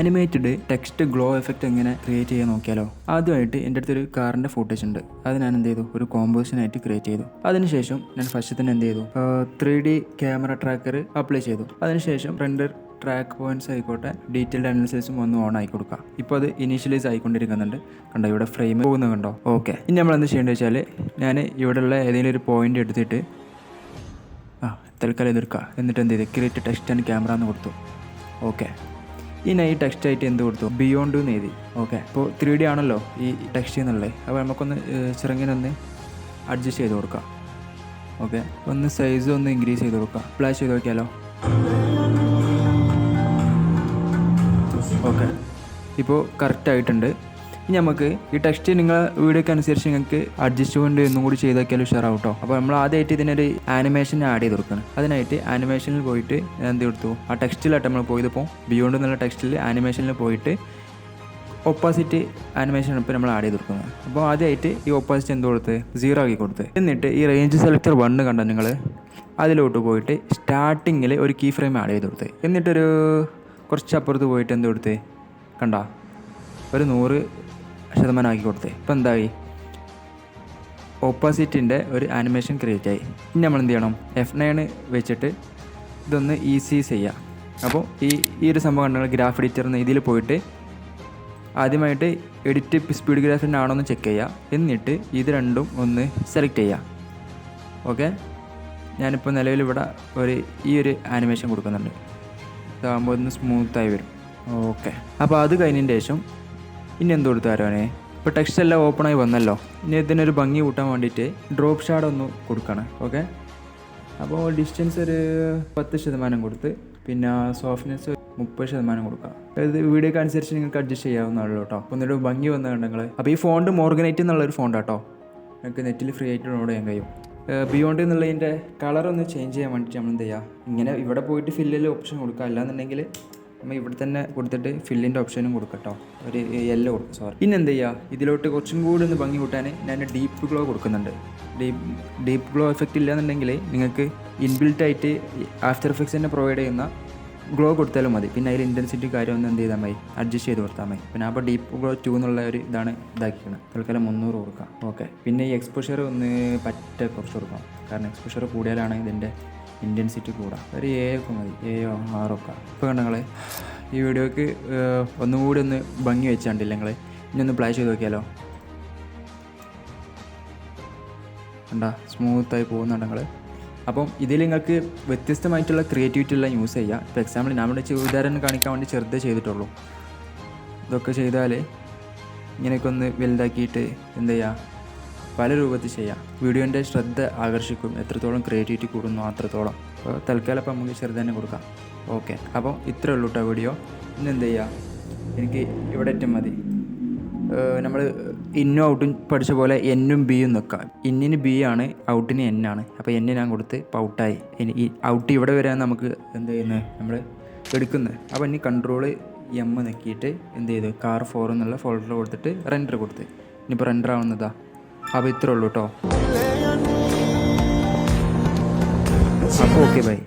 Animated text glow effect എങ്ങനെ create ചെയ്യാൻ നോക്കിയാലോ. ആദ്യമായിട്ട് എൻ്റെ അടുത്തൊരു കാറിൻ്റെ ഫുട്ടേജ് ഉണ്ട്. അത് ഞാൻ എന്ത് ചെയ്തു, ഒരു കോമ്പോസിഷനായിട്ട് ക്രിയേറ്റ് ചെയ്തു. അതിനുശേഷം ഞാൻ ഫസ്റ്റ് തന്നെ എന്ത് ചെയ്തു, 3D ക്യാമറ ട്രാക്കർ അപ്ലൈ ചെയ്തു. അതിനുശേഷം റെൻഡർ ട്രാക്ക് പോയിന്റ്സ് ആയിക്കോട്ടെ, ഡീറ്റെയിൽഡ് അനാലിസിസും ഒന്ന് ഓൺ ആയി കൊടുക്കുക. ഇപ്പോൾ അത് ഇനീഷ്യലൈസ് ആയിക്കൊണ്ടിരിക്കുന്നുണ്ട്. കണ്ടോ, ഇവിടെ ഫ്രെയിം പോകുന്നത് കണ്ടോ. ഓക്കെ, ഇനി നമ്മൾ എന്ത് ചെയ്യേണ്ടത് വെച്ചാൽ, ഞാൻ ഇവിടെയുള്ള ഏതെങ്കിലും ഒരു പോയിന്റ് എടുത്തിട്ട് തൽക്കാലം എതിർക്കുക. എന്നിട്ട് എന്ത് ചെയ്ത് ക്രിയേറ്റ് ടെക്സ്റ്റ് ആൻഡ് ക്യാമറ എന്ന് കൊടുത്തു. ഓക്കെ, ഇനി ഈ ടെക്സ്റ്റ് ആയിട്ട് എന്ത് കൊടുത്തു, ബിയോണ്ട് എന്ന് എഴുതി. ഓക്കെ, ഇപ്പോൾ 3D ആണല്ലോ ഈ ടെക്സ്റ്റ് എന്നുള്ളത്. അപ്പോൾ നമുക്കൊന്ന് ചെറുങ്ങനെ അഡ്ജസ്റ്റ് ചെയ്ത് കൊടുക്കാം. ഓക്കെ, ഒന്ന് സൈസ് ഒന്ന് ഇൻക്രീസ് ചെയ്ത് കൊടുക്കാം. ഫ്ലാഷ് ചെയ്ത് നോക്കിയാലോ. ഓക്കെ, ഇപ്പോൾ കറക്റ്റ് ആയിട്ടുണ്ട്. ഇനി നമുക്ക് ഈ ടെക്സ്റ്റ് നിങ്ങളെ വീഡിയോക്ക് അനുസരിച്ച് നിങ്ങൾക്ക് അഡ്ജസ്റ്റ്മെൻറ്റ് ഒന്നും കൂടി ചെയ്ത് നോക്കിയാലും ഉഷാറാവും കേട്ടോ. അപ്പോൾ നമ്മൾ ആദ്യമായിട്ട് ഇതിനൊരു ആനിമേഷൻ ആഡ് ചെയ്ത് കൊടുക്കണം. അതിനായിട്ട് ആനിമേഷനിൽ പോയിട്ട് എന്ത് കൊടുത്തു, ആ ടെക്സ്റ്റിലായിട്ട് നമ്മൾ പോയതിപ്പോൾ ബിയോണ്ട് എന്നുള്ള ടെക്സ്റ്റിൽ ആനിമേഷനിൽ പോയിട്ട് ഒപ്പാസിറ്റി ആനിമേഷൻ ഇപ്പോൾ നമ്മൾ ആഡ് ചെയ്ത് കൊടുക്കുന്നത്. അപ്പോൾ ആദ്യമായിട്ട് ഈ ഒപ്പാസിറ്റി എന്ത് കൊടുത്ത് 0 ആക്കി കൊടുത്ത്, എന്നിട്ട് ഈ റേഞ്ച് സെലക്ടർ 1 കണ്ട നിങ്ങൾ അതിലോട്ട് പോയിട്ട് സ്റ്റാർട്ടിങ്ങിൽ ഒരു കീ ഫ്രെയിം ആഡ് ചെയ്ത് കൊടുത്ത്, എന്നിട്ടൊരു കുറച്ച് അപ്പുറത്ത് പോയിട്ട് എന്ത് കൊടുത്ത് കണ്ട ഒരു 100% ആക്കി കൊടുത്തേ. ഇപ്പോൾ എന്തായി, ഓപ്പോസിറ്റിൻ്റെ ഒരു ആനിമേഷൻ ക്രിയേറ്റ് ആയി. ഇനി നമ്മൾ എന്ത് ചെയ്യണം, F9 വെച്ചിട്ട് ഇതൊന്ന് ഈസി ചെയ്യാം. അപ്പോൾ ഈ ഒരു സംഭവം കണ്ടെങ്കിൽ ഗ്രാഫ് എഡിറ്റർ എന്ന ഇതിൽ പോയിട്ട് ആദ്യമായിട്ട് എഡിറ്റ് സ്പീഡ് ഗ്രാഫിൻ്റെ ആണോ എന്ന് ചെക്ക് ചെയ്യുക. എന്നിട്ട് ഇത് രണ്ടും ഒന്ന് സെലക്ട് ചെയ്യുക. ഓക്കെ, ഞാനിപ്പോൾ നിലവിൽ ഇവിടെ ഈ ഒരു ആനിമേഷൻ കൊടുക്കുന്നുണ്ട്. ഇതാകുമ്പോൾ ഒന്ന് സ്മൂത്തായി വരും. ഓക്കെ, അപ്പോൾ അത് കഴിഞ്ഞതിന് ശേഷം ഇനി എന്ത് കൊടുത്തു തരാനേ, ഇപ്പോൾ ടെക്സ്റ്റ് എല്ലാം ഓപ്പണായി വന്നല്ലോ. ഇനി ഇതിനൊരു ഭംഗി കൂട്ടാൻ വേണ്ടിയിട്ട് ഡ്രോപ്പ് ഷാഡോ ഒന്ന് കൊടുക്കണം. ഓക്കെ, അപ്പോൾ ഡിസ്റ്റൻസ് ഒരു 10% കൊടുത്ത്, പിന്നെ സോഫ്റ്റ്നെസ് 30% കൊടുക്കാം. ഇത് വീഡിയോക്ക് അനുസരിച്ച് നിങ്ങൾക്ക് അഡ്ജസ്റ്റ് ചെയ്യാവുന്നതാണല്ലോ കേട്ടോ. ഒന്നൊരു ഭംഗി വന്ന കണ്ടെങ്കിൽ. അപ്പോൾ ഈ ഫോണ്ട് മോർഗനൈറ്റ് എന്നുള്ളൊരു ഫോണ്ടാട്ടോ, നിങ്ങൾക്ക് നെറ്റിൽ ഫ്രീ ആയിട്ട് ഡൗൺലോഡ് ചെയ്യാൻ കഴിയും. ബിയോണ്ട് എന്നുള്ളതിൻ്റെ കളറൊന്ന് ചേഞ്ച് ചെയ്യാൻ വേണ്ടിയിട്ട് നമ്മൾ എന്ത് ചെയ്യുക, ഇങ്ങനെ ഇവിടെ പോയിട്ട് ഫില്ലിൽ ഓപ്ഷൻ കൊടുക്കുക. അല്ലാന്നുണ്ടെങ്കിൽ നമ്മൾ ഇവിടെ തന്നെ കൊടുത്തിട്ട് ഫില്ലിൻ്റെ ഓപ്ഷനും കൊടുക്കട്ടോ, ഒരു യെല്ലോ കൊടുക്കും. സോറി, പിന്നെ എന്ത് ചെയ്യുക, ഇതിലോട്ട് കുറച്ചും കൂടി ഒന്ന് ഭംഗി കൂട്ടാൻ ഞാൻ ഡീപ്പ് ഗ്ലോ കൊടുക്കുന്നുണ്ട്. ഡീപ്പ് ഗ്ലോ എഫക്റ്റ് ഇല്ലാന്നുണ്ടെങ്കിൽ നിങ്ങൾക്ക് ഇൻബിൽറ്റ് ആയിട്ട് ആഫ്റ്റർ എഫക്ട്സ് തന്നെ പ്രൊവൈഡ് ചെയ്യുന്ന ഗ്ലോ കൊടുത്താലും മതി. പിന്നെ അതിൽ ഇൻറ്റൻസിറ്റി കാര്യം ഒന്ന് എന്ത് ചെയ്താൽ മതി, അഡ്ജസ്റ്റ് ചെയ്ത് കൊടുത്താൽ മതി. പിന്നെ അപ്പോൾ ഡീപ്പ് ഗ്ലോ 2 എന്നുള്ള ഒരു ഇതാണ് ഇതാക്കിക്കണം. തൽക്കാലം 300 കൊടുക്കാം. ഓക്കെ, പിന്നെ ഈ എക്സ്പോഷർ ഒന്ന് പറ്റ കുറച്ച് കൊടുക്കാം. കാരണം എക്സ്പോഷർ കൂടിയാലാണ് ഇതിൻ്റെ ഇൻറ്റൻസിറ്റി കൂടാം. ഒരു 7 ഒക്കെ മതി, 7 6 ഒക്കെ. ഇപ്പോൾ കണ്ടങ്ങൾ ഈ വീഡിയോക്ക് ഒന്നും കൂടി ഒന്ന് ഭംഗി വെച്ചാണ്ടില്ല നിങ്ങൾ. ഇനി ഒന്ന് പ്ലേ ചെയ്ത് നോക്കിയാലോ. കണ്ടാ സ്മൂത്തായി പോകുന്നുണ്ടെങ്കിൽ. അപ്പം ഇതിൽ നിങ്ങൾക്ക് വ്യത്യസ്തമായിട്ടുള്ള ക്രിയേറ്റിവിറ്റി എല്ലാം യൂസ് ചെയ്യാം. ഇപ്പോൾ എക്സാമ്പിൾ നമ്മുടെ ഉദാഹരണം കാണിക്കാൻ വേണ്ടി ചെറുതേ ചെയ്തിട്ടുള്ളൂ. ഇതൊക്കെ ചെയ്താൽ ഇങ്ങനെയൊക്കെ ഒന്ന് വലുതാക്കിയിട്ട് എന്ത് ചെയ്യുക, പല രൂപത്തിൽ ചെയ്യാം. വീഡിയോൻ്റെ ശ്രദ്ധ ആകർഷിക്കും. എത്രത്തോളം ക്രിയേറ്റിവിറ്റി കൂടുന്നു അത്രത്തോളം. അപ്പോൾ തൽക്കാലം അപ്പം നമുക്ക് ചെറുത് തന്നെ കൊടുക്കാം. ഓക്കെ, അപ്പോൾ ഇത്രയേ ഉള്ളൂ കേട്ടോ വീഡിയോ. ഇന്ന് എന്ത് ചെയ്യുക, എനിക്ക് ഇവിടെ ഏറ്റവും മതി. നമ്മൾ ഇന്നും ഔട്ടും പഠിച്ച പോലെ എന്നും ബിയും നിൽക്കാം. ഇന്നിന് ബി ആണ്, ഔട്ടിന് എൻ ആണ്. അപ്പോൾ എന്നെ ഞാൻ കൊടുത്ത് ഇപ്പോൾ ഔട്ടായി. ഇനി ഈ ഔട്ട് ഇവിടെ വരാൻ നമുക്ക് എന്ത് ചെയ്യുന്നത്, നമ്മൾ എടുക്കുന്നത്. അപ്പോൾ ഇനി Ctrl+M നിൽക്കിയിട്ട് എന്ത് ചെയ്തു, കാർ 4 എന്നുള്ള ഫോൾഡർ കൊടുത്തിട്ട് റെൻഡർ കൊടുത്ത്. ഇനിയിപ്പോൾ റെൻഡർ ആവുന്നതാ. അപ്പോൾ ഇത്രേ ഉള്ളൂ കേട്ടോ. അപ്പോൾ ഓക്കെ, ബൈ.